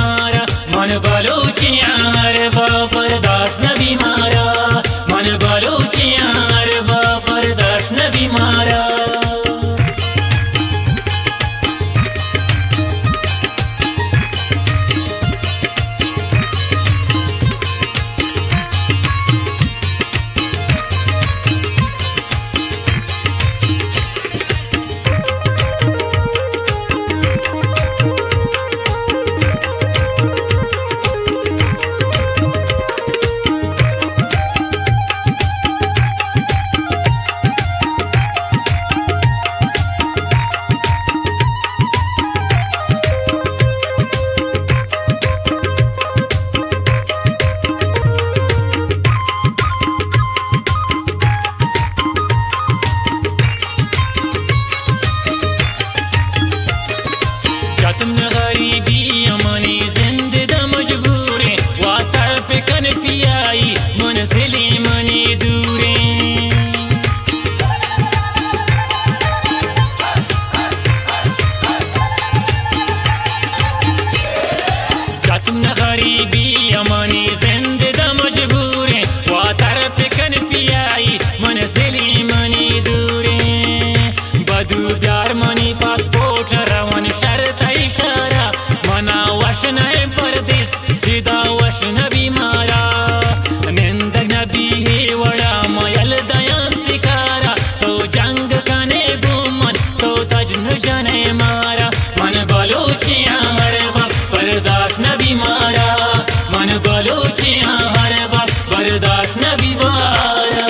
मारा मन बलूचियार बर्दाश्त न भी मारा मन बलूचियार बर्दाश्त न भी मारा तुम गरीबी अमनी जिंद मजबूरे वातर पे कन पियाई मुनसिली मनी दूरे तुम गरीबी अमनी जिंद मजबूरे वातर पे कन पियाई मुनसिली मनी दूरे बदू प्यार मनी पासपोर्ट रवन शर्त इशारा मना वशन है परदेस जिदा वशन भी मारा निंदक नबी है वड़ा मयल दयांतिकारा तो जंग कने गुमन तो तजन जने मारा मन बलूचिया हर बर्दाश्त न भी मारा मन बलूचिया हर बर्दाश्त न भी मारा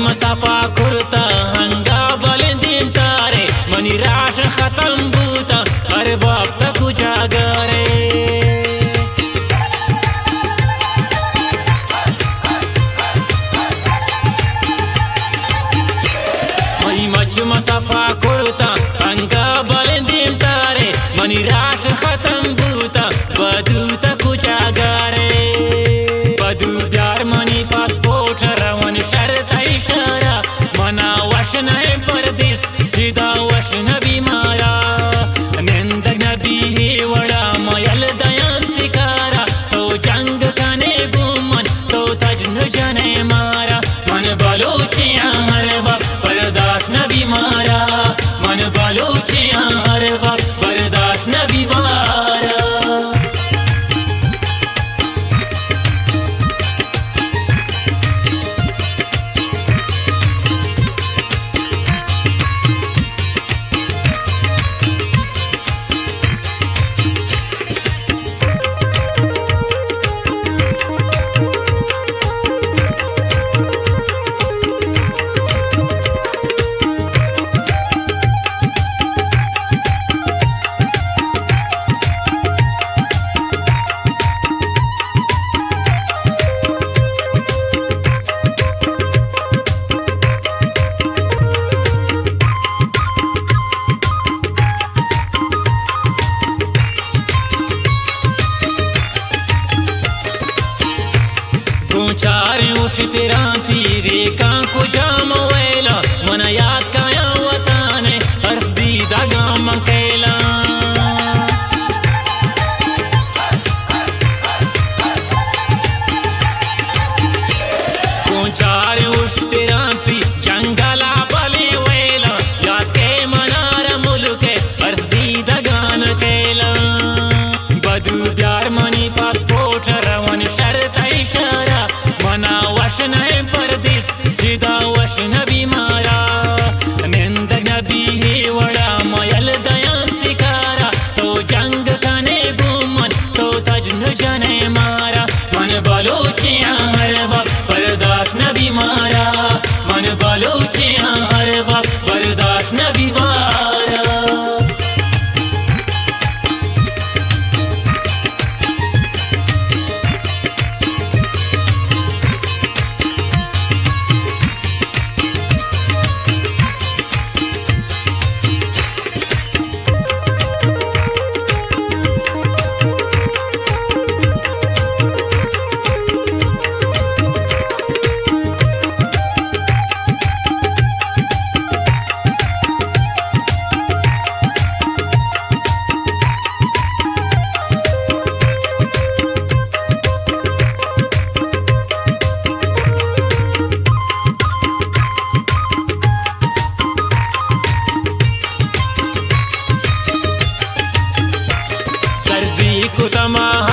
मसाफा कुर्ता हंगा बलिंदीन तारे मनी राश खत्म बूता अरे बाप तक उजागरे मई मच मसाफा कुर्ता हंगा बलिंदीन तारे मनी राश खत्म बूता बदू तक उजागरे बदू प्यार मनी पासपोर्ट रवन शर्त इशारा मना वशन है परदेस जिदा वशन भी मारा निंदक नबी है वड़ा मयल दयांतिकारा तो जंग कने गुमन तो तजन जने मारा मन बलूचिया हर बर्दाश्त न भी मारा मन बलूचिया हर बर्दाश्त न भी मारा चार उश तेरा तीरे का कुजाम वेला मन याद काया वताने हर दीदा गाम कैला चार उश तेरा ती जंगला बले वेला याद के मनार मुल्क हर दीदा गान कैला बदू प्यार मनी पासपोर्ट रवन शर्त इशारा मना वशन है परदेस जिदा kutama